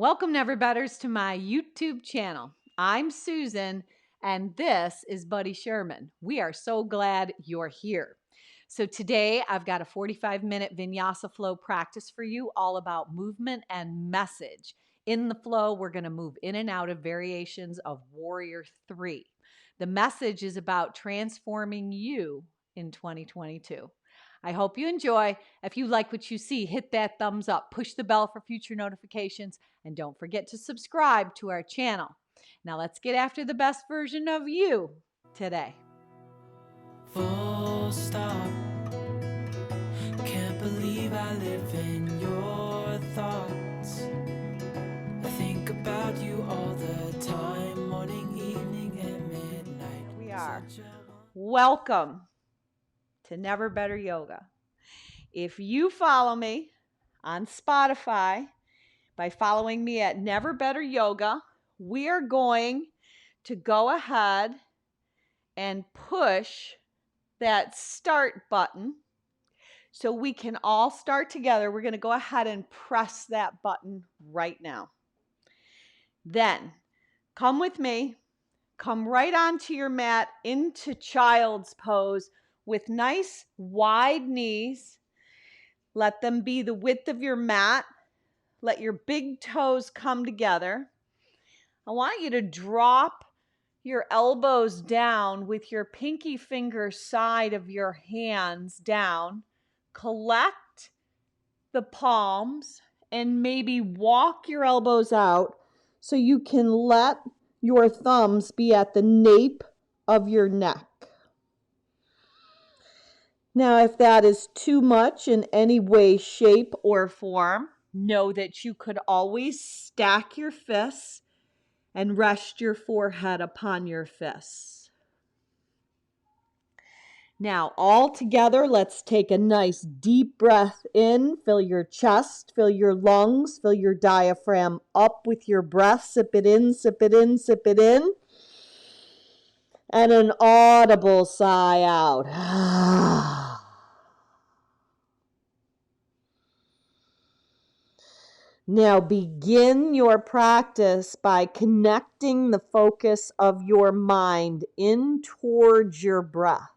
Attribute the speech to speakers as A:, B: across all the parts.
A: Welcome, Neverbetters, to my YouTube channel. I'm Susan, and this is Buddy Sherman. We are so glad you're here. So today I've got a 45-minute Vinyasa flow practice for you, all about movement and message. In the flow, we're going to move in and out of variations of Warrior 3. The message is about transforming you in 2022. I hope you enjoy. If you like what you see, hit that thumbs up, push the bell for future notifications, and don't forget to subscribe to our channel. Now let's get after the best version of you today.
B: Full stop. Can't believe I live in your thoughts. I think about you all the time, morning, evening, and midnight.
A: Here we are. Welcome to Never Better Yoga. If you follow me on Spotify by following me at Never Better Yoga, we are going to go ahead and push that start button so we can all start together. We're going to go ahead and press that button right now. Then come with me. Come right onto your mat into child's pose with nice wide knees. Let them be the width of your mat. Let your big toes come together. I want you to drop your elbows down with your pinky finger side of your hands down. Collect the palms and maybe walk your elbows out so you can let your thumbs be at the nape of your neck. Now, if that is too much in any way, shape, or form, know that you could always stack your fists and rest your forehead upon your fists. Now, all together, let's take a nice deep breath in. Fill your chest, fill your lungs, fill your diaphragm up with your breath. Sip it in, sip it in, sip it in. And an audible sigh out. Now begin your practice by connecting the focus of your mind in towards your breath.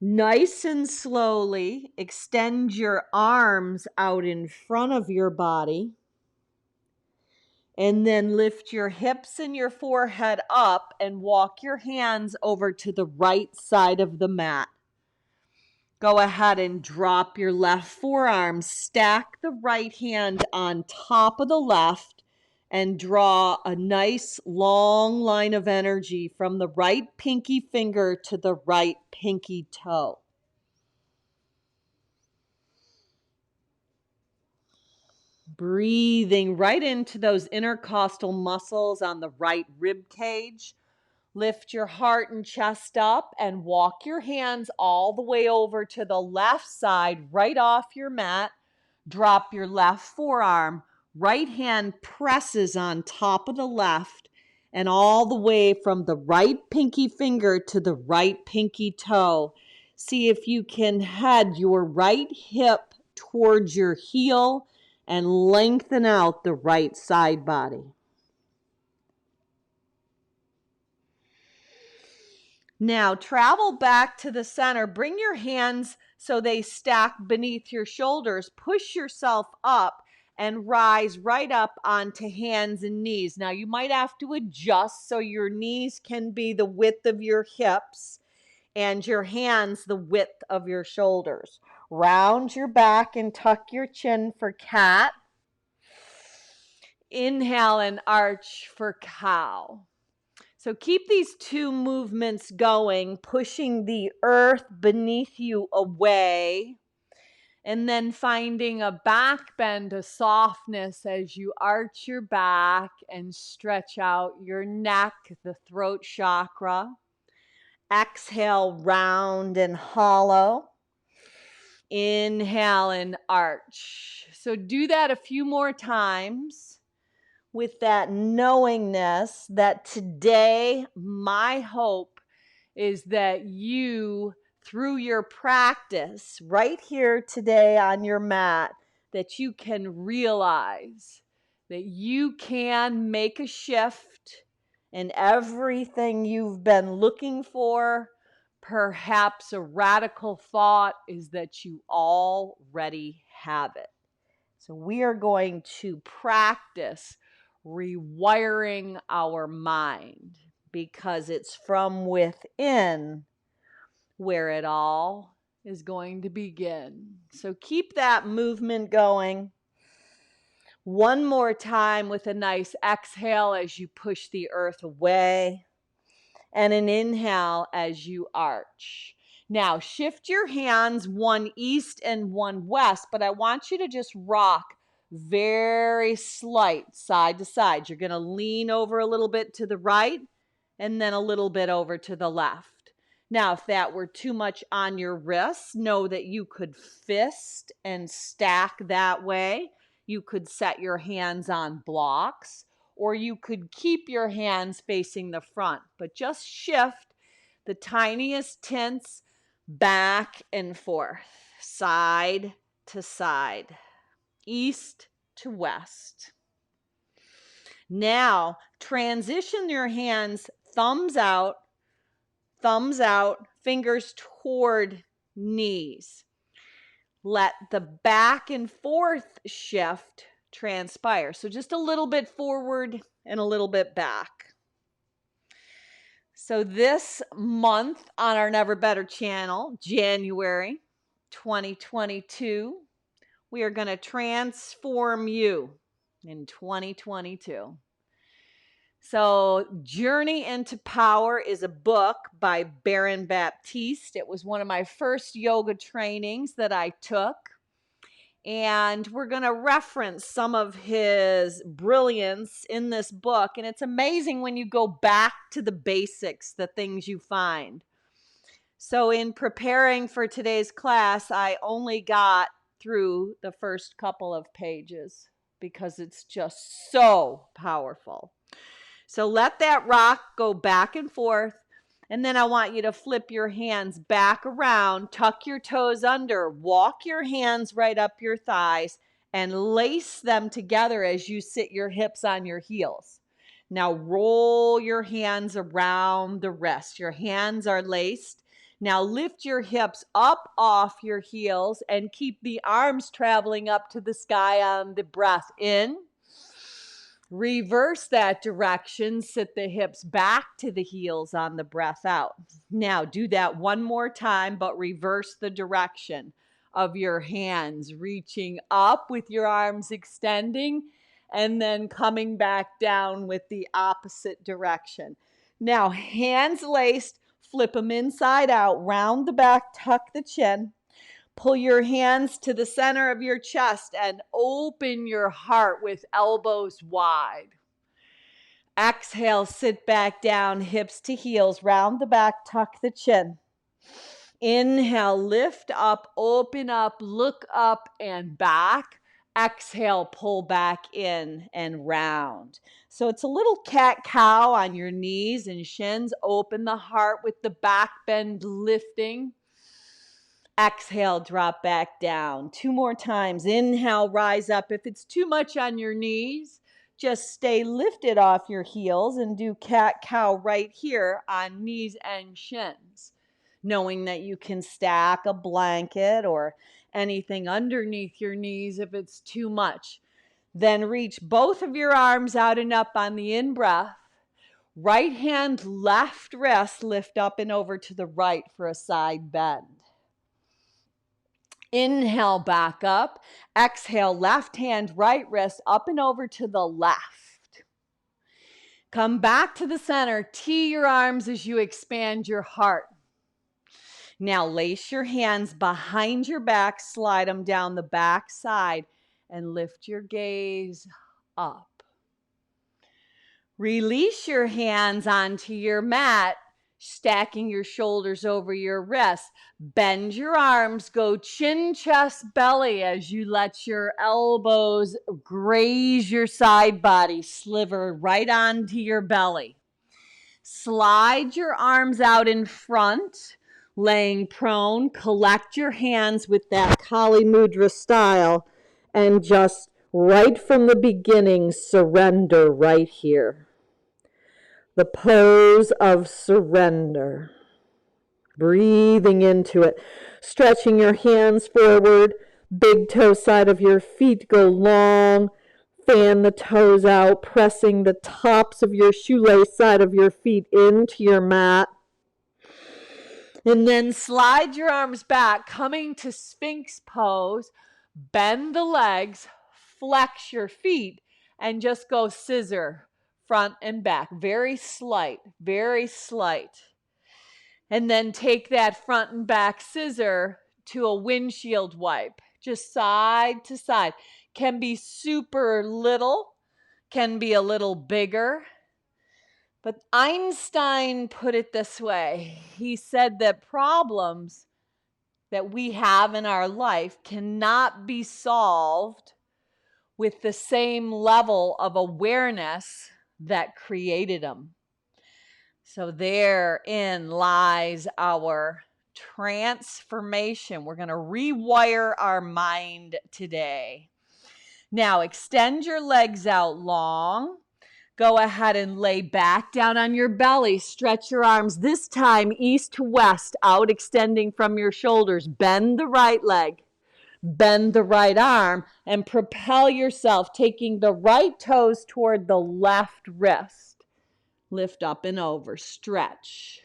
A: Nice and slowly extend your arms out in front of your body. And then lift your hips and your forehead up and walk your hands over to the right side of the mat. Go ahead and drop your left forearm. Stack the right hand on top of the left and draw a nice long line of energy from the right pinky finger to the right pinky toe. Breathing right into those intercostal muscles on the right rib cage. Lift your heart and chest up and walk your hands all the way over to the left side, right off your mat. Drop your left forearm. Right hand presses on top of the left and all the way from the right pinky finger to the right pinky toe. See if you can head your right hip towards your heel and lengthen out the right side body. Now travel back to the center. Bring your hands so they stack beneath your shoulders. Push yourself up and rise right up onto hands and knees. Now you might have to adjust so your knees can be the width of your hips and your hands the width of your shoulders. Round your back and tuck your chin for cat. Inhale and arch for cow. So keep these two movements going, pushing the earth beneath you away, and then finding a back bend, a softness as you arch your back and stretch out your neck, the throat chakra. Exhale, round and hollow. Inhale and arch. So do that a few more times with that knowingness that today my hope is that you through your practice right here today on your mat that you can realize that you can make a shift in everything you've been looking for. Perhaps a radical thought is that you already have it. So we are going to practice rewiring our mind because it's from within where it all is going to begin. So keep that movement going. One more time with a nice exhale as you push the earth away, and an inhale as you arch. Now shift your hands, one east and one west, but I want you to just rock very slight side to side. You're going to lean over a little bit to the right and then a little bit over to the left. Now, if that were too much on your wrists, know that you could fist and stack that way. You could set your hands on blocks, or you could keep your hands facing the front, but just shift the tiniest tints back and forth, side to side, east to west. Now, transition your hands thumbs out, fingers toward knees. Let the back and forth shift transpire. So just a little bit forward and a little bit back. So this month on our Never Better channel, January 2022, we are going to transform you in 2022. So Journey into Power is a book by Baron Baptiste. It was one of my first yoga trainings that I took. And we're going to reference some of his brilliance in this book. And it's amazing when you go back to the basics, the things you find. So in preparing for today's class, I only got through the first couple of pages because it's just so powerful. So let that rock go back and forth. And then I want you to flip your hands back around, tuck your toes under, walk your hands right up your thighs, and lace them together as you sit your hips on your heels. Now roll your hands around the wrist. Your hands are laced. Now lift your hips up off your heels and keep the arms traveling up to the sky on the breath in. Reverse that direction, sit the hips back to the heels on the breath out. Now do that one more time, but reverse the direction of your hands, reaching up with your arms extending and then coming back down with the opposite direction. Now hands laced, flip them inside out, round the back, tuck the chin. Pull your hands to the center of your chest and open your heart with elbows wide. Exhale, sit back down, hips to heels, round the back, tuck the chin. Inhale, lift up, open up, look up and back. Exhale, pull back in and round. So it's a little cat-cow on your knees and shins. Open the heart with the back bend lifting. Exhale, drop back down. Two more times. Inhale, rise up. If it's too much on your knees, just stay lifted off your heels and do cat-cow right here on knees and shins, knowing that you can stack a blanket or anything underneath your knees if it's too much. Then reach both of your arms out and up on the in-breath. Right hand, left wrist, lift up and over to the right for a side bend. Inhale, back up. Exhale, left hand, right wrist, up and over to the left. Come back to the center. Tee your arms as you expand your heart. Now lace your hands behind your back, slide them down the back side, and lift your gaze up. Release your hands onto your mat, stacking your shoulders over your wrists. Bend your arms, go chin, chest, belly as you let your elbows graze your side body, sliver right onto your belly. Slide your arms out in front. Laying prone, collect your hands with that Kali Mudra style and just right from the beginning, surrender right here. The pose of surrender. Breathing into it, stretching your hands forward, big toe side of your feet go long, fan the toes out, pressing the tops of your shoelace side of your feet into your mat. And then slide your arms back, coming to Sphinx pose, bend the legs, flex your feet, and just go scissor front and back. Very slight, very slight. And then take that front and back scissor to a windshield wipe, just side to side. Can be super little, can be a little bigger. But Einstein put it this way. He said that problems that we have in our life cannot be solved with the same level of awareness that created them. So therein lies our transformation. We're going to rewire our mind today. Now, extend your legs out long. Go ahead and lay back down on your belly. Stretch your arms, this time east to west, out extending from your shoulders. Bend the right leg. Bend the right arm and propel yourself, taking the right toes toward the left wrist. Lift up and over, stretch.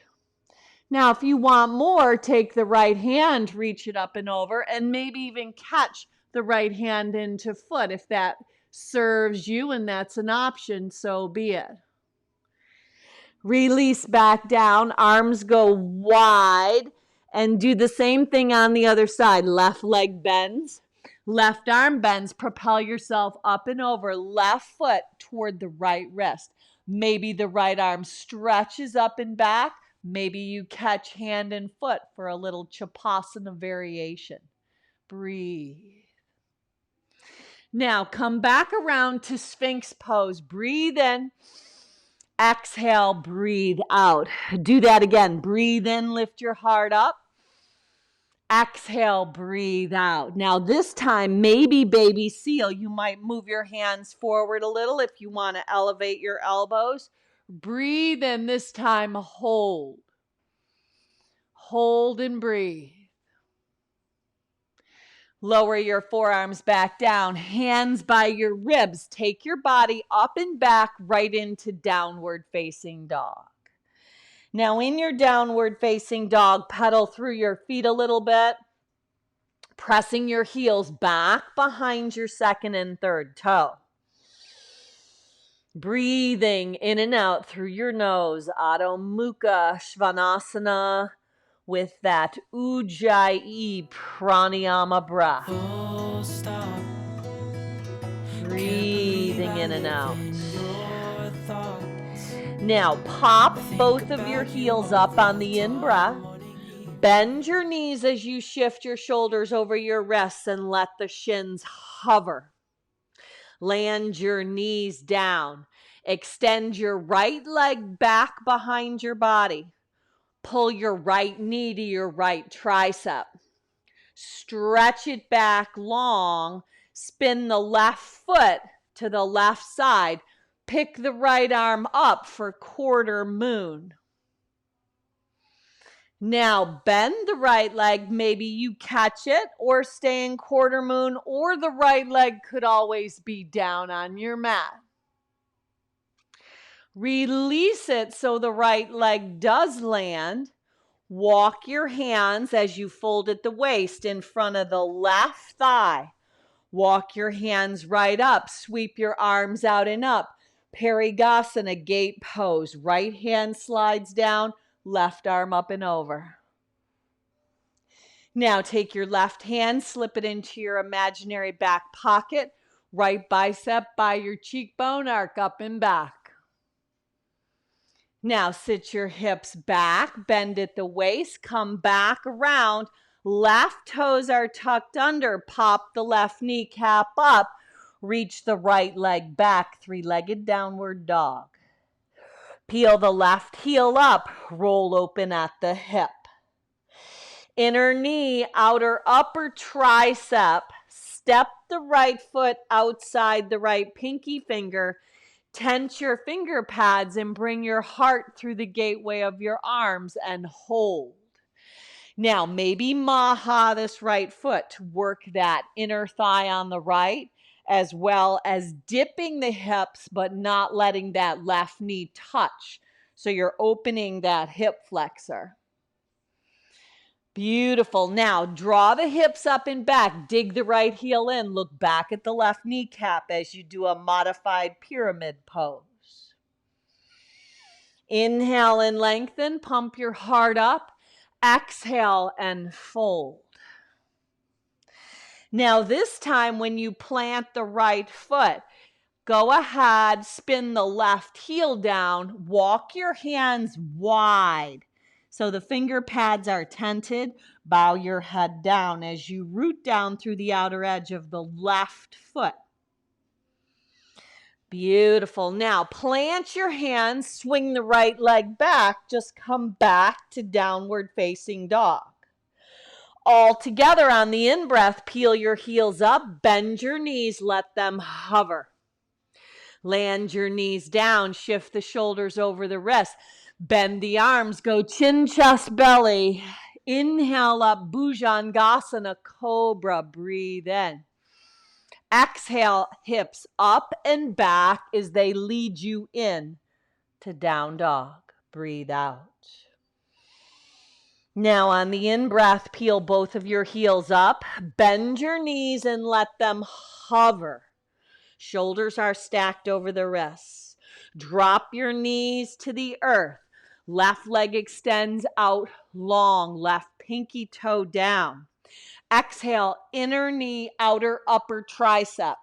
A: Now, if you want more, take the right hand, reach it up and over, and maybe even catch the right hand into foot. If that serves you and that's an option, so be it. Release back down, arms go wide, and do the same thing on the other side. Left leg bends, left arm bends, propel yourself up and over, left foot toward the right wrist. Maybe the right arm stretches up and back. Maybe you catch hand and foot for a little Chapasana variation. Breathe. Now come back around to Sphinx pose. Breathe in. Exhale, breathe out. Do that again. Breathe in, lift your heart up. Exhale, breathe out. Now this time, maybe baby seal, you might move your hands forward a little if you want to elevate your elbows. Breathe in this time, hold. Hold and breathe. Lower your forearms back down, hands by your ribs. Take your body up and back right into downward facing dog. Now in your downward facing dog, pedal through your feet a little bit, pressing your heels back behind your second and third toe. Breathing in and out through your nose, Adho Mukha Svanasana with that Ujjayi pranayama breath. Breathing in and out. Now pop both of your heels up on the in-breath. Bend your knees as you shift your shoulders over your wrists and let the shins hover. Land your knees down. Extend your right leg back behind your body. Pull your right knee to your right tricep. Stretch it back long. Spin the left foot to the left side. Pick the right arm up for quarter moon. Now bend the right leg. Maybe you catch it or stay in quarter moon, or the right leg could always be down on your mat. Release it so the right leg does land. Walk your hands as you fold at the waist in front of the left thigh. Walk your hands right up. Sweep your arms out and up. Parigasana, gate pose. Right hand slides down, left arm up and over. Now take your left hand, slip it into your imaginary back pocket. Right bicep by your cheekbone, arc up and back. Now sit your hips back, bend at the waist, come back around. Left toes are tucked under. Pop the left kneecap up. Reach the right leg back, three-legged downward dog. Peel the left heel up. Roll open at the hip. Inner knee, outer upper tricep. Step the right foot outside the right pinky finger. Tense your finger pads and bring your heart through the gateway of your arms and hold. Now, maybe maha this right foot to work that inner thigh on the right, as well as dipping the hips, but not letting that left knee touch. So you're opening that hip flexor. Beautiful. Now, draw the hips up and back. Dig the right heel in. Look back at the left kneecap as you do a modified pyramid pose. Inhale and lengthen. Pump your heart up. Exhale and fold. Now, this time when you plant the right foot, go ahead, spin the left heel down. Walk your hands wide. So the finger pads are tented. Bow your head down as you root down through the outer edge of the left foot. Beautiful. Now plant your hands, swing the right leg back. Just come back to downward facing dog. All together on the in-breath, peel your heels up, bend your knees, let them hover. Land your knees down, shift the shoulders over the wrists. Bend the arms, go chin, chest, belly. Inhale up, Bhujangasana, Cobra, breathe in. Exhale, hips up and back as they lead you in to down dog. Breathe out. Now on the in-breath, peel both of your heels up. Bend your knees and let them hover. Shoulders are stacked over the wrists. Drop your knees to the earth. Left leg extends out long. Left pinky toe down. Exhale, inner knee, outer upper tricep.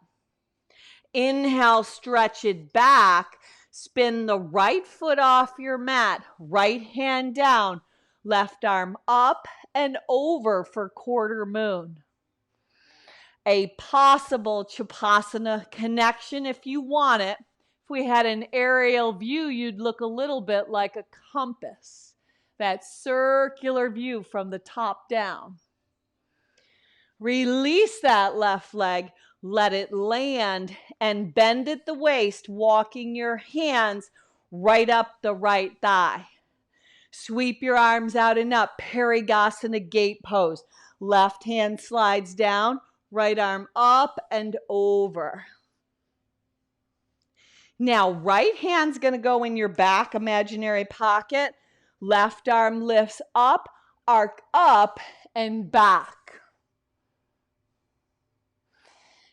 A: Inhale, stretch it back. Spin the right foot off your mat. Right hand down. Left arm up and over for quarter moon. A possible Chapasana connection if you want it. If we had an aerial view, you'd look a little bit like a compass. That circular view from the top down. Release that left leg, let it land, and bend at the waist, walking your hands right up the right thigh. Sweep your arms out and up, Parigasana gate pose. Left hand slides down, right arm up and over. Now, right hand's going to go in your back imaginary pocket. Left arm lifts up, arc up and back.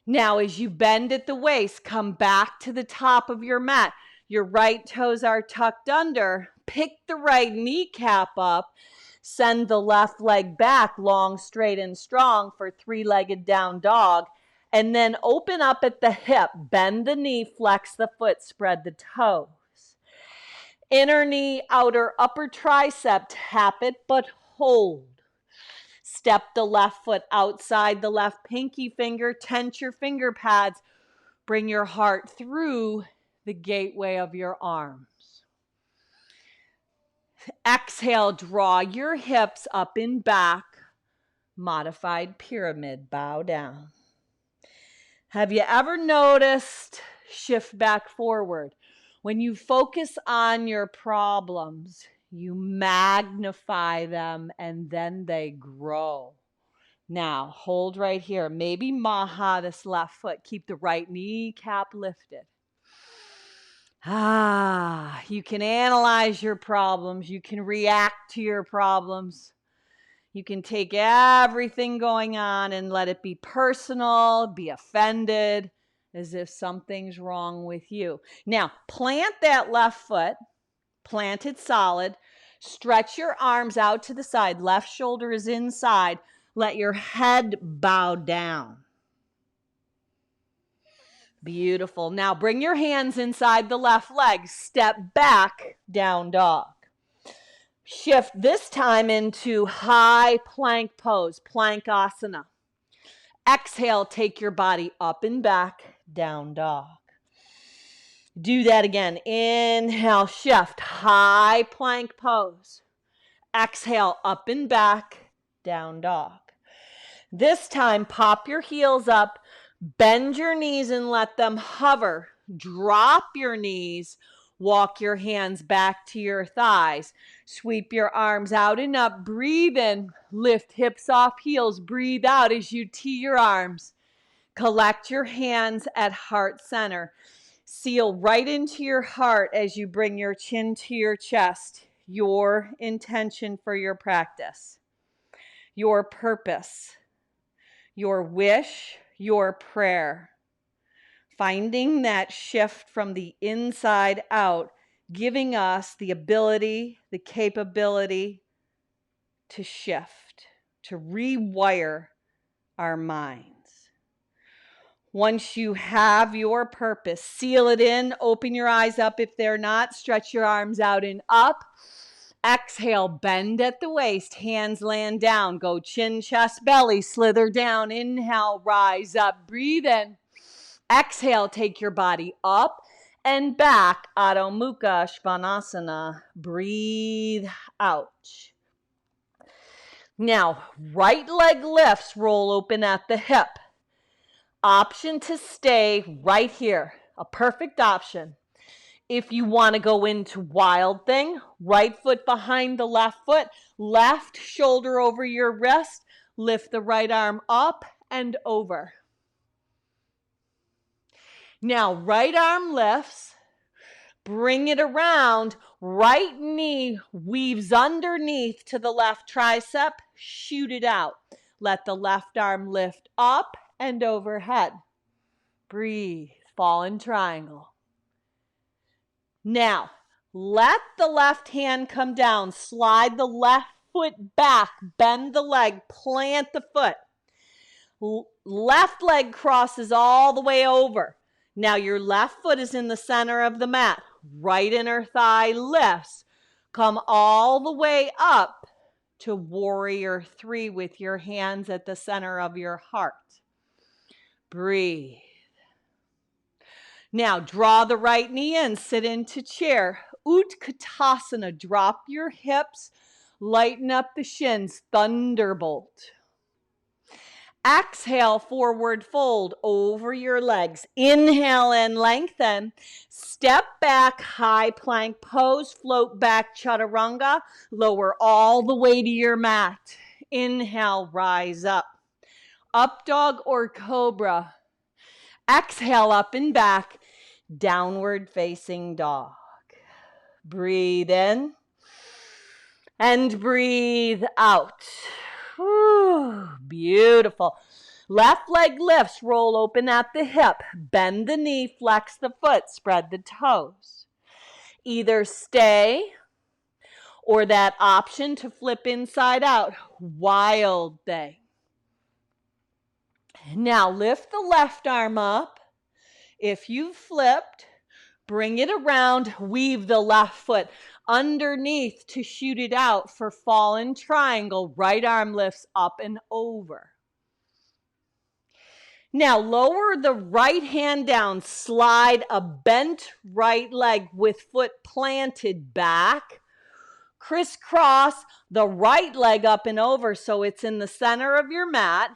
A: Now, as you bend at the waist, come back to the top of your mat. Your right toes are tucked under. Pick the right kneecap up. Send the left leg back, long, straight, and strong for three-legged down dog. And then open up at the hip. Bend the knee, flex the foot, spread the toes. Inner knee, outer upper tricep. Tap it, but hold. Step the left foot outside the left pinky finger. Tense your finger pads. Bring your heart through the gateway of your arms. Exhale, draw your hips up and back. Modified pyramid, bow down. Have you ever noticed, shift back forward, when you focus on your problems, you magnify them and then they grow. Now, hold right here. Maybe maha this left foot. Keep the right kneecap lifted. You can analyze your problems. You can react to your problems. You can take everything going on and let it be personal, be offended, as if something's wrong with you. Now, plant that left foot. Plant it solid. Stretch your arms out to the side. Left shoulder is inside. Let your head bow down. Beautiful. Now bring your hands inside the left leg. Step back, down dog. Shift this time into high plank pose, Plankasana. Exhale, take your body up and back, down dog. Do that again. Inhale, shift, high plank pose. Exhale, up and back, down dog. This time, pop your heels up, bend your knees and let them hover. Drop your knees, walk your hands back to your thighs. Sweep your arms out and up, breathe in, lift hips off heels, breathe out as you tee your arms. Collect your hands at heart center. Seal right into your heart as you bring your chin to your chest. Your intention for your practice, your purpose, your wish, your prayer. Finding that shift from the inside out, giving us the ability, the capability to shift, to rewire our minds. Once you have your purpose, seal it in, open your eyes up if they're not, stretch your arms out and up. Exhale, bend at the waist, hands land down, go chin, chest, belly, slither down. Inhale, rise up, breathe in. Exhale, take your body up and back, Adho Mukha Svanasana. Breathe out. Now, right leg lifts, roll open at the hip. Option to stay right here, a perfect option. If you want to go into wild thing, right foot behind the left foot, left shoulder over your wrist, lift the right arm up and over. Now, right arm lifts, bring it around, right knee weaves underneath to the left tricep, shoot it out. Let the left arm lift up and overhead. Breathe, fallen triangle. Now, let the left hand come down, slide the left foot back, bend the leg, plant the foot. Left leg crosses all the way over. Now your left foot is in the center of the mat. Right inner thigh lifts. Come all the way up to warrior 3 with your hands at the center of your heart. Breathe. Now draw the right knee in, sit into chair. Utkatasana, drop your hips, lighten up the shins, thunderbolt. Exhale, forward fold over your legs. Inhale and lengthen. Step back, high plank pose, float back, chaturanga. Lower all the way to your mat. Inhale, rise up. Up dog or cobra. Exhale, up and back, downward facing dog. Breathe in and breathe out. Whew, beautiful. Left leg lifts, roll open at the hip, bend the knee, flex the foot, spread the toes. Either stay or that option to flip inside out, wild thing. Now lift the left arm up. If you've flipped, bring it around, weave the left foot underneath to shoot it out for fallen triangle. Right arm lifts up and over. Now lower the right hand down, slide a bent right leg with foot planted back. Crisscross the right leg up and over so it's in the center of your mat.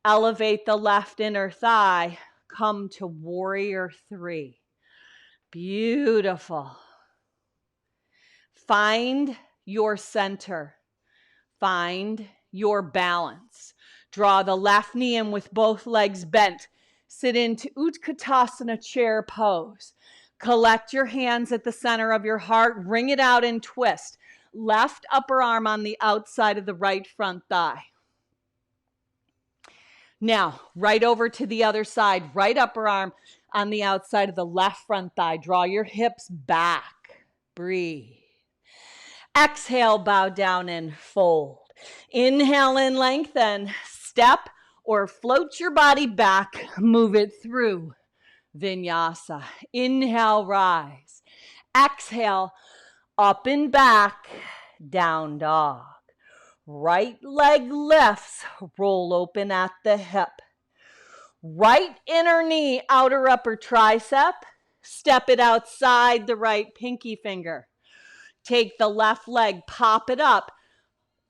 A: Elevate the left inner thigh. Come to warrior 3. Beautiful. Find your center. Find your balance. Draw the left knee in with both legs bent. Sit into Utkatasana chair pose. Collect your hands at the center of your heart. Wring it out and twist. Left upper arm on the outside of the right front thigh. Now, right over to the other side. Right upper arm on the outside of the left front thigh. Draw your hips back. Breathe. Exhale, bow down and fold. Inhale and lengthen. Step or float your body back. Move it through. Vinyasa. Inhale, rise. Exhale, up and back. Down dog. Right leg lifts. Roll open at the hip. Right inner knee, outer upper tricep. Step it outside the right pinky finger. Take the left leg, pop it up.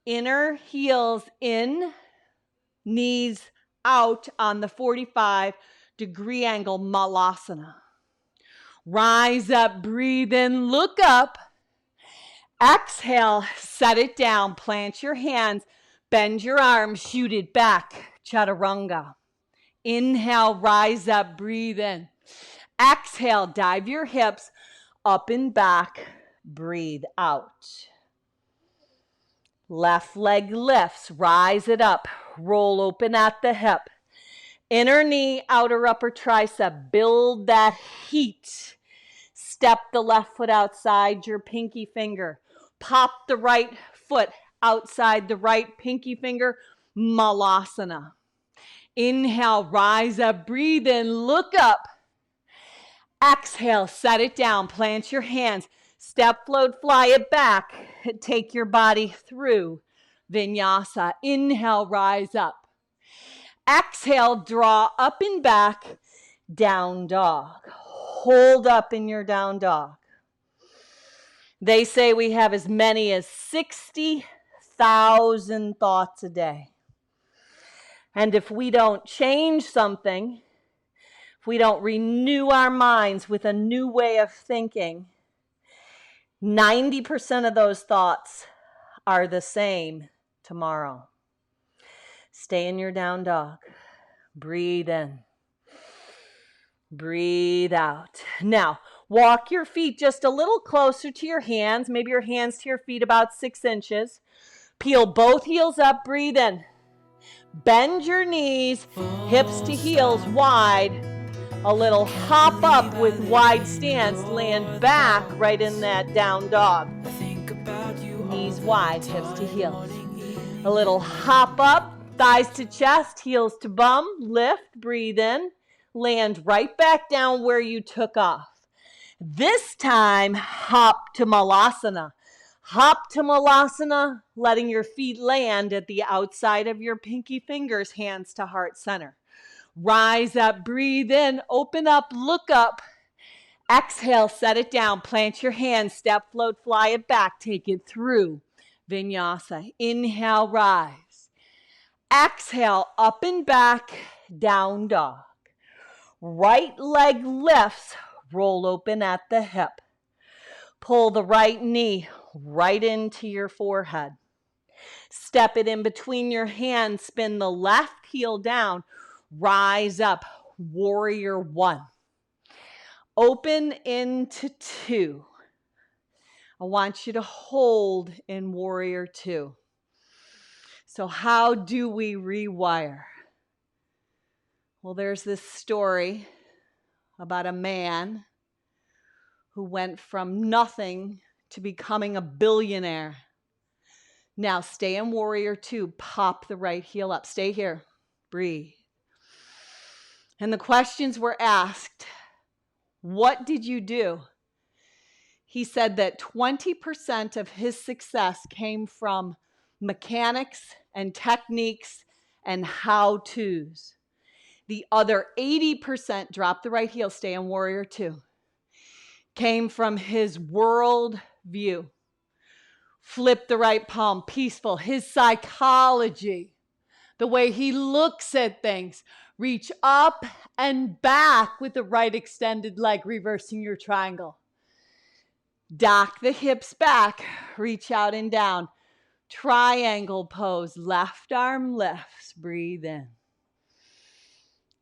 A: Inner heels in, knees out on the 45-degree angle, malasana. Rise up, breathe in, look up. Exhale, set it down, plant your hands, bend your arms, shoot it back, chaturanga. Inhale, rise up, breathe in. Exhale, dive your hips up and back, breathe out. Left leg lifts, rise it up, roll open at the hip. Inner knee, outer upper tricep, build that heat. Step the left foot outside your pinky finger. Pop the right foot outside the right pinky finger, malasana. Inhale, rise up, breathe in, look up. Exhale, set it down, plant your hands. Step, float, fly it back. Take your body through vinyasa. Inhale, rise up. Exhale, draw up and back, down dog. Hold up in your down dog. They say we have as many as 60,000 thoughts a day. And if we don't change something, if we don't renew our minds with a new way of thinking, 90% of those thoughts are the same tomorrow. Stay in your down dog. Breathe in. Breathe out. Now, walk your feet just a little closer to your hands. Maybe your hands to your feet about 6 inches. Peel both heels up. Breathe in. Bend your knees, hips to heels wide. A little hop up with wide stance. Land back right in that down dog. Knees wide, hips to heels. A little hop up, thighs to chest, heels to bum. Lift, breathe in. Land right back down where you took off. This time, hop to malasana. Hop to malasana, letting your feet land at the outside of your pinky fingers, hands to heart center. Rise up, breathe in, open up, look up. Exhale, set it down, plant your hands, step, float, fly it back, take it through vinyasa. Inhale, rise. Exhale, up and back, down dog. Right leg lifts, roll open at the hip. Pull the right knee right into your forehead. Step it in between your hands, spin the left heel down, rise up, warrior one. Open into two. I want you to hold in warrior two. So how do we rewire? Well, there's this story about a man who went from nothing to becoming a billionaire. Now stay in warrior two. Pop the right heel up. Stay here. Breathe. And the questions were asked. What did you do? He said that 20% of his success came from mechanics and techniques and how-tos. The other 80%, drop the right heel, stay in warrior two, came from his world view. Flip the right palm, peaceful, his psychology, the way he looks at things. Reach up and back with the right extended leg, reversing your triangle. Dock the hips back, reach out and down. Triangle pose, left arm lifts, breathe in.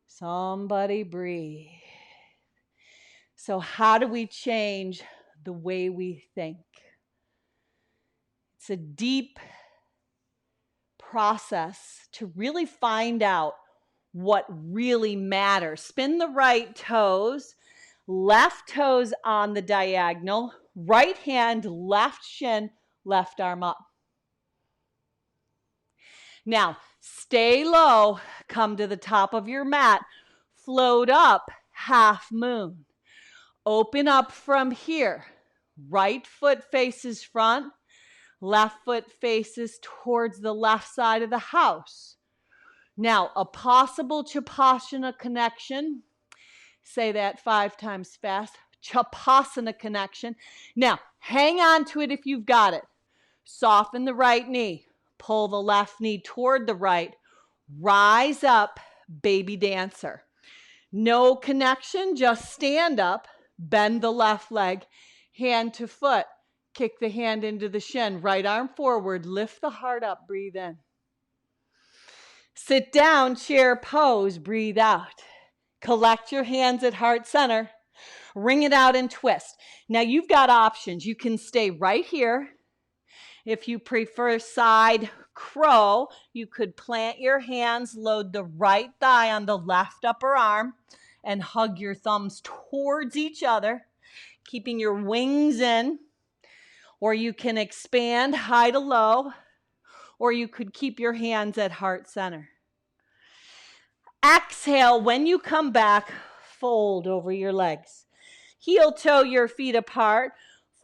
A: Somebody breathe. So how do we change the way we think? It's a deep process to really find out what really matters. Spin the right toes, left toes on the diagonal, right hand, left shin, left arm up. Now, stay low, come to the top of your mat, float up, half moon. Open up from here. Right foot faces front, left foot faces towards the left side of the house. Now, a possible Chapasana connection. Say that 5 times fast. Chapasana connection. Now, hang on to it if you've got it. Soften the right knee. Pull the left knee toward the right. Rise up, baby dancer. No connection, just stand up, bend the left leg, hand to foot. Kick the hand into the shin, right arm forward, lift the heart up, breathe in. Sit down, chair pose, breathe out. Collect your hands at heart center. Wring it out and twist. Now you've got options. You can stay right here. If you prefer side crow, you could plant your hands, load the right thigh on the left upper arm, and hug your thumbs towards each other, keeping your wings in. Or you can expand high to low, or you could keep your hands at heart center. Exhale, when you come back, fold over your legs. Heel toe your feet apart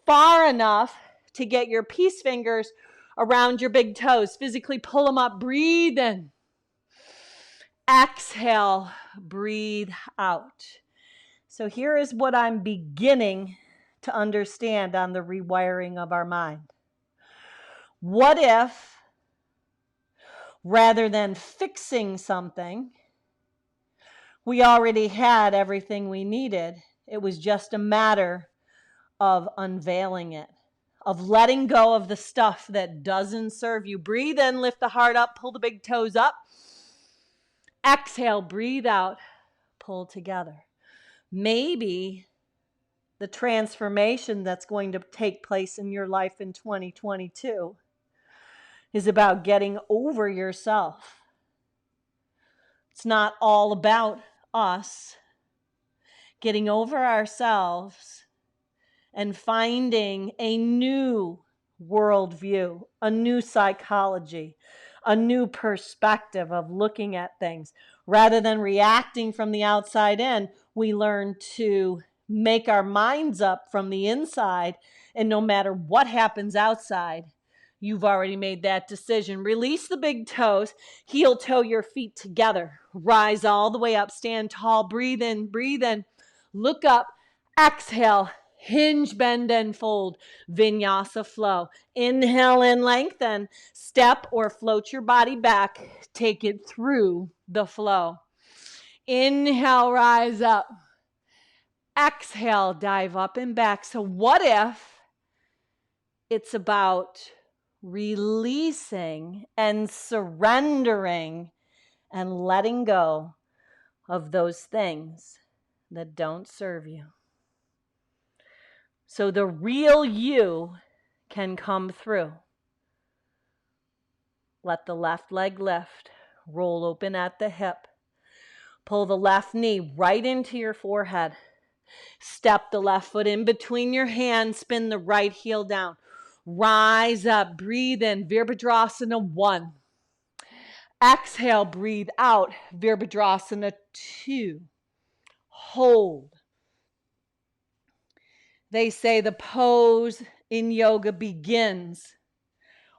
A: far enough to get your peace fingers around your big toes. Physically pull them up, breathe in. Exhale, breathe out. So here is what I'm beginning to understand on the rewiring of our mind. What if, rather than fixing something, we already had everything we needed? It was just a matter of unveiling it, of letting go of the stuff that doesn't serve you. Breathe in, lift the heart up, pull the big toes up. Exhale, breathe out, pull together. Maybe the transformation that's going to take place in your life in 2022 is about getting over yourself. It's not all about us. Getting over ourselves and finding a new worldview, a new psychology, a new perspective of looking at things. Rather than reacting from the outside in, we learn to make our minds up from the inside, and no matter what happens outside, you've already made that decision. Release the big toes, heel toe your feet together. Rise all the way up, stand tall, breathe in, look up, exhale, hinge, bend, and fold. Vinyasa flow. Inhale and lengthen. Step or float your body back. Take it through the flow. Inhale, rise up. Exhale, dive up and back. So what if it's about releasing and surrendering and letting go of those things that don't serve you, so the real you can come through? Let the left leg lift, roll open at the hip, pull the left knee right into your forehead, step the left foot in between your hands, spin the right heel down, rise up, breathe in, Virabhadrasana 1. Exhale, breathe out, Virabhadrasana 2. Hold. They say the pose in yoga begins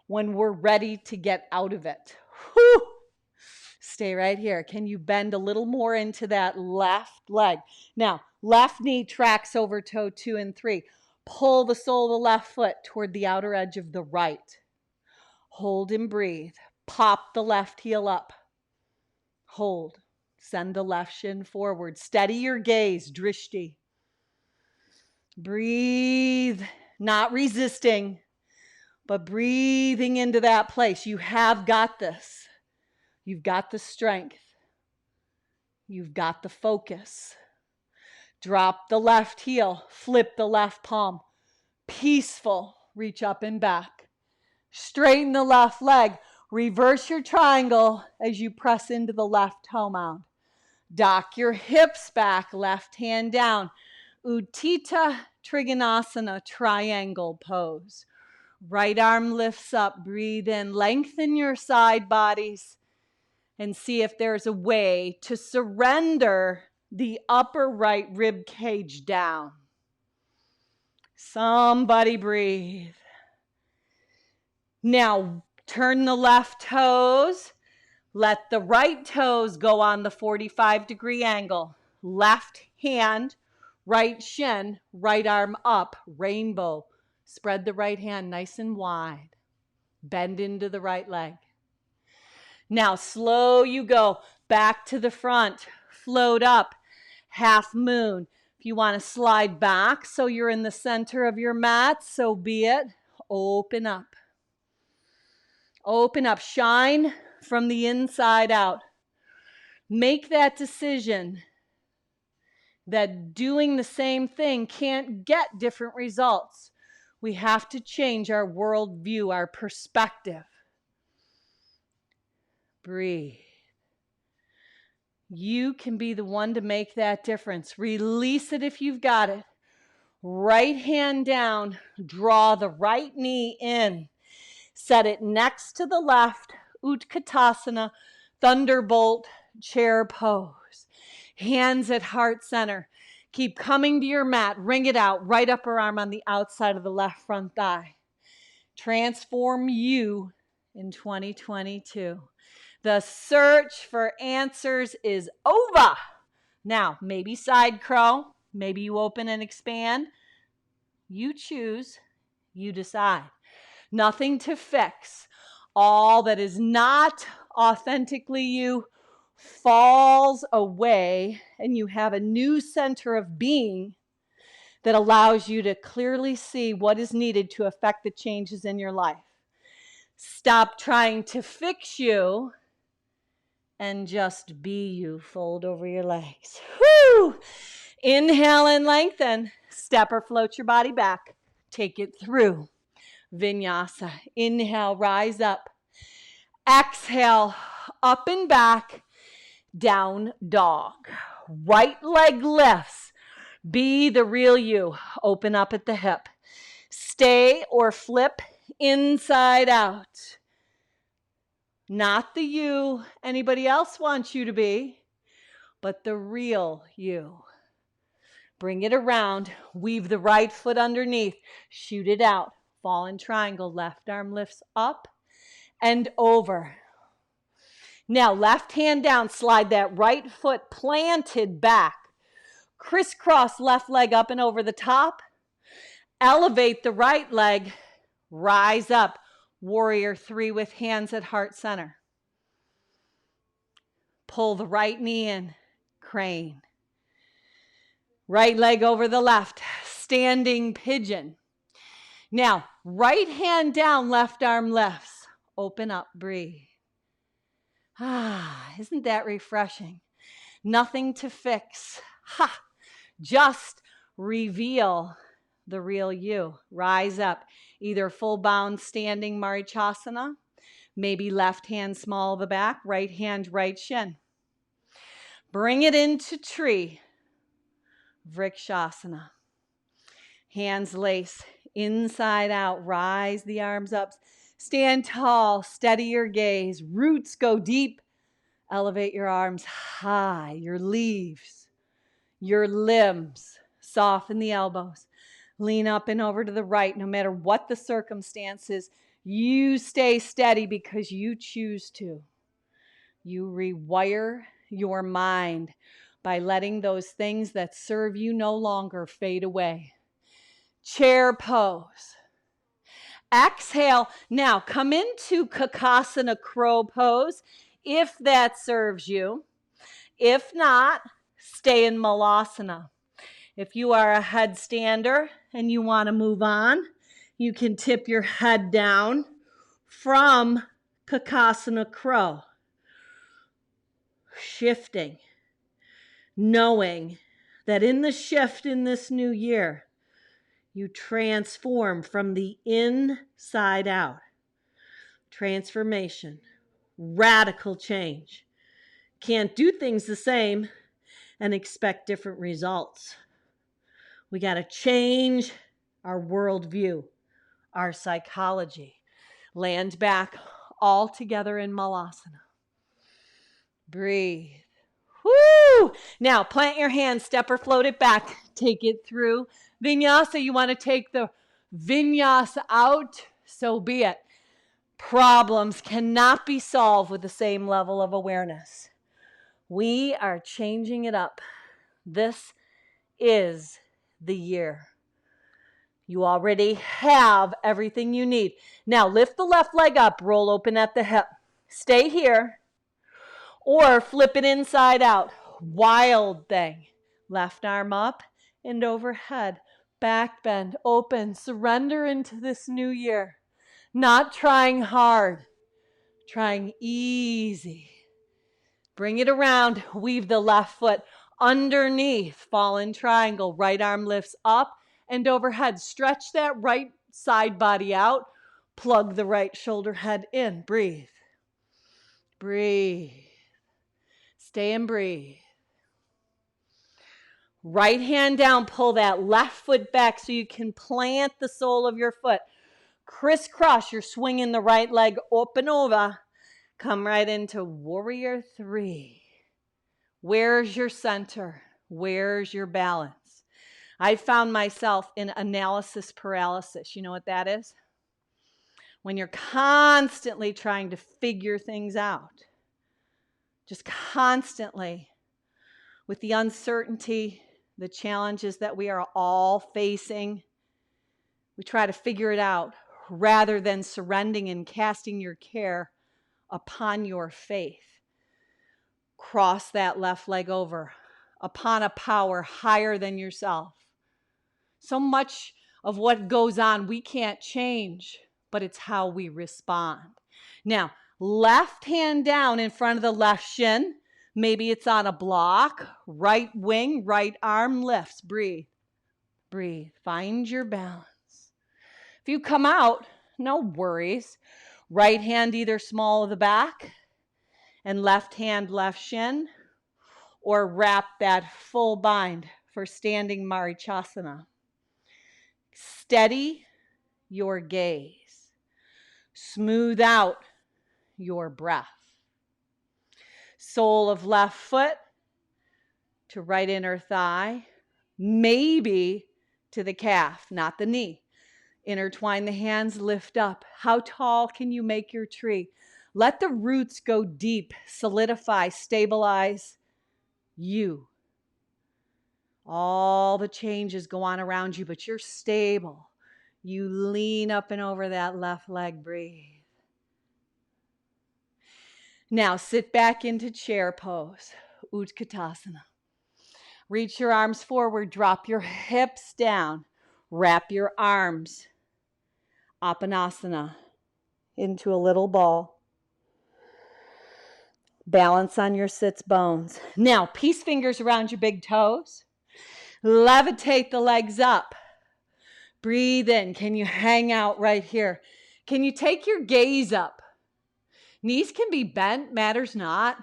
A: when we're ready to get out of it. Whew. Stay right here. Can you bend a little more into that left leg? Now, left knee tracks over toe 2 and 3. Pull the sole of the left foot toward the outer edge of the right. Hold and breathe. Pop the left heel up. Hold. Send the left shin forward. Steady your gaze, drishti. Breathe, not resisting, but breathing into that place. You have got this. You've got the strength. You've got the focus. Drop the left heel, flip the left palm. Peaceful, reach up and back. Straighten the left leg. Reverse your triangle as you press into the left toe mound. Dock your hips back, left hand down. Utthita Trikonasana, triangle pose. Right arm lifts up, breathe in, lengthen your side bodies, and see if there's a way to surrender the upper right rib cage down. Somebody breathe. Now turn the left toes. Let the right toes go on the 45-degree angle. Left hand, right shin, right arm up, rainbow. Spread the right hand nice and wide. Bend into the right leg. Now slow you go back to the front. Float up, half moon. If you want to slide back so you're in the center of your mat, so be it. Open up. Open up. Shine from the inside out. Make that decision that doing the same thing can't get different results. We have to change our worldview, our perspective. Breathe. You can be the one to make that difference. Release it if you've got it. Right hand down, draw the right knee in. Set it next to the left, Utkatasana, Thunderbolt, chair pose. Hands at heart center. Keep coming to your mat. Wring it out. Right upper arm on the outside of the left front thigh. Transform you in 2022. The search for answers is over. Now, maybe side crow. Maybe you open and expand. You choose. You decide. Nothing to fix. All that is not authentically you falls away, and you have a new center of being that allows you to clearly see what is needed to affect the changes in your life. Stop trying to fix you and just be you. Fold over your legs. Whew! Inhale and lengthen. Step or float your body back. Take it through. Vinyasa. Inhale, rise up. Exhale, up and back. Down dog. Right leg lifts. Be the real you. Open up at the hip. Stay or flip inside out. Not the you anybody else wants you to be, but the real you. Bring it around. Weave the right foot underneath. Shoot it out. Fallen triangle. Left arm lifts up and over. Now, left hand down, slide that right foot planted back. Crisscross left leg up and over the top. Elevate the right leg. Rise up. Warrior 3 with hands at heart center. Pull the right knee in. Crane. Right leg over the left. Standing pigeon. Now, right hand down, left arm lifts. Open up, breathe. Isn't that refreshing? Nothing to fix. Just reveal the real you. Rise up. Either full bound standing Marichasana, maybe left hand small of the back, right hand right shin. Bring it into tree. Vrikshasana. Hands lace inside out. Rise the arms up. Stand tall. Steady your gaze. Roots go deep. Elevate your arms high. Your leaves. Your limbs. Soften the elbows. Lean up and over to the right. No matter what the circumstances, you stay steady because you choose to. You rewire your mind by letting those things that serve you no longer fade away. Chair pose. Exhale. Now come into Kakasana crow pose if that serves you. If not, stay in Malasana. If you are a headstander and you want to move on, you can tip your head down from Kakasana crow. Shifting. Knowing that in the shift in this new year, you transform from the inside out. Transformation. Radical change. Can't do things the same and expect different results. We got to change our worldview, our psychology. Land back all together in Malasana. Breathe. Woo! Now plant your hands, step or float it back. Take it through. Vinyasa, you want to take the vinyasa out? So be it. Problems cannot be solved with the same level of awareness. We are changing it up. This is the year. You already have everything you need. Now lift the left leg up, roll open at the hip. Stay here or flip it inside out. Wild thing. Left arm up and overhead. Back bend, open, surrender into this new year. Not trying hard, trying easy. Bring it around, weave the left foot underneath, fall in triangle. Right arm lifts up and overhead. Stretch that right side body out. Plug the right shoulder head in. Breathe. Breathe. Stay and breathe. Right hand down, pull that left foot back so you can plant the sole of your foot. Crisscross, you're swinging the right leg up and over. Come right into warrior 3. Where's your center? Where's your balance? I found myself in analysis paralysis. You know what that is? When you're constantly trying to figure things out. Just constantly, with the uncertainty, the challenges that we are all facing, we try to figure it out rather than surrendering and casting your care upon your faith. Cross that left leg over upon a power higher than yourself. So much of what goes on we can't change, but it's how we respond. Now, left hand down in front of the left shin. Maybe it's on a block. Right wing, right arm lifts. Breathe. Breathe. Find your balance. If you come out, no worries. Right hand either small of the back and left hand left shin, or wrap that full bind for standing Marichasana. Steady your gaze. Smooth out your breath. Sole of left foot to right inner thigh, maybe to the calf, not the knee. Intertwine the hands, lift up. How tall can you make your tree? Let the roots go deep, solidify, stabilize you. All the changes go on around you, but you're stable. You lean up and over that left leg, breathe. Now sit back into chair pose, Utkatasana. Reach your arms forward, drop your hips down, wrap your arms, Apanasana, into a little ball. Balance on your sits bones. Now, peace fingers around your big toes. Levitate the legs up. Breathe in. Can you hang out right here? Can you take your gaze up? Knees can be bent, matters not.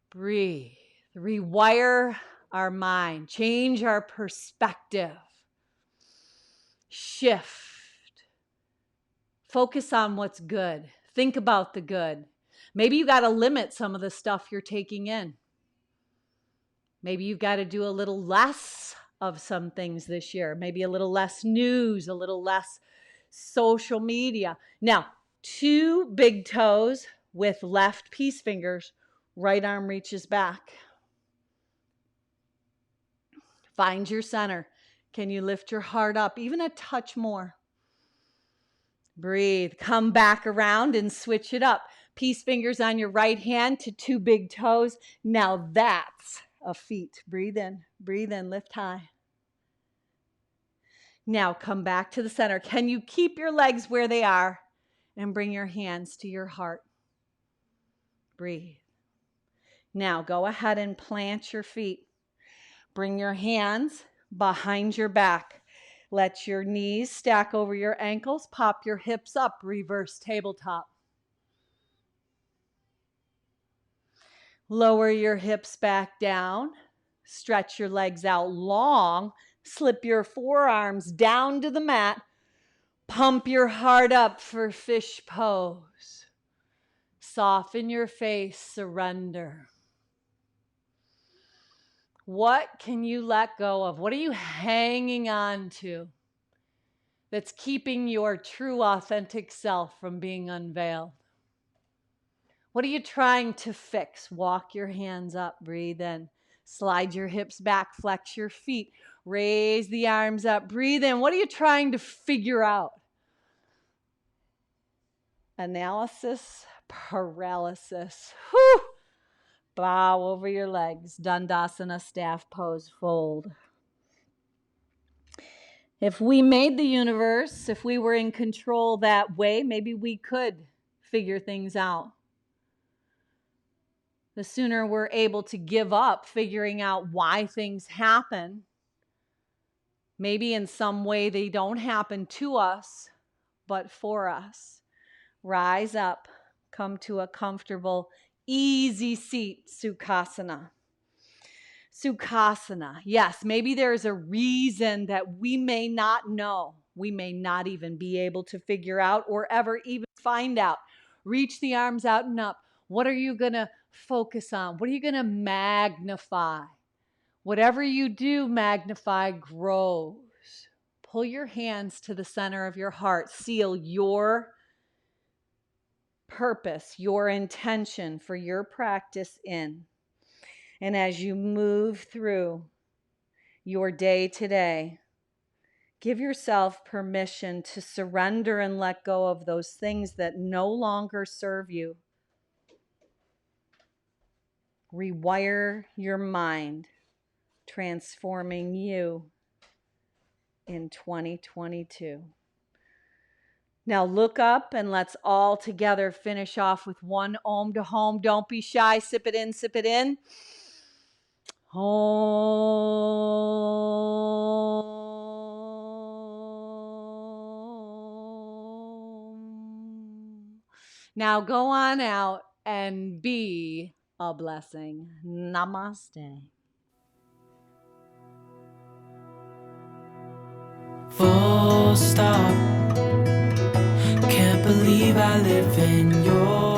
A: Breathe. Rewire our mind. Change our perspective. Shift. Focus on what's good. Think about the good. Maybe you got to limit some of the stuff you're taking in. Maybe you've got to do a little less of some things this year. Maybe a little less news, a little less social media. Now, 2 big toes with left peace fingers. Right arm reaches back. Find your center. Can you lift your heart up even a touch more? Breathe. Come back around and switch it up. Peace fingers on your right hand to 2 big toes. Now that's a feat. Breathe in, lift high. Now come back to the center. Can you keep your legs where they are and bring your hands to your heart? Breathe. Now go ahead and plant your feet. Bring your hands behind your back. Let your knees stack over your ankles. Pop your hips up, reverse tabletop. Lower your hips back down. Stretch your legs out long. Slip your forearms down to the mat. Pump your heart up for fish pose. Soften your face, surrender. What can you let go of? What are you hanging on to that's keeping your true, authentic self from being unveiled? What are you trying to fix? Walk your hands up, breathe in. Slide your hips back, flex your feet, raise the arms up, breathe in. What are you trying to figure out? Analysis, paralysis. Whew. Bow over your legs, Dandasana, staff pose, fold. If we made the universe, if we were in control that way, maybe we could figure things out. The sooner we're able to give up figuring out why things happen, maybe in some way they don't happen to us, but for us. Rise up, come to a comfortable, easy seat, Sukhasana. Sukhasana. Yes, maybe there's a reason that we may not know. We may not even be able to figure out or ever even find out. Reach the arms out and up. What are you going to focus on? What are you going to magnify? Whatever you do, magnify grows. Pull your hands to the center of your heart. Seal your purpose, your intention for your practice in. And as you move through your day today, give yourself permission to surrender and let go of those things that no longer serve you. Rewire your mind, transforming you in 2022. Now look up and let's all together finish off with one Om to Home. Don't be shy. Sip it in, sip it in. Om. Now go on out and be a blessing. Namaste.
B: Full stop. Can't believe I live in your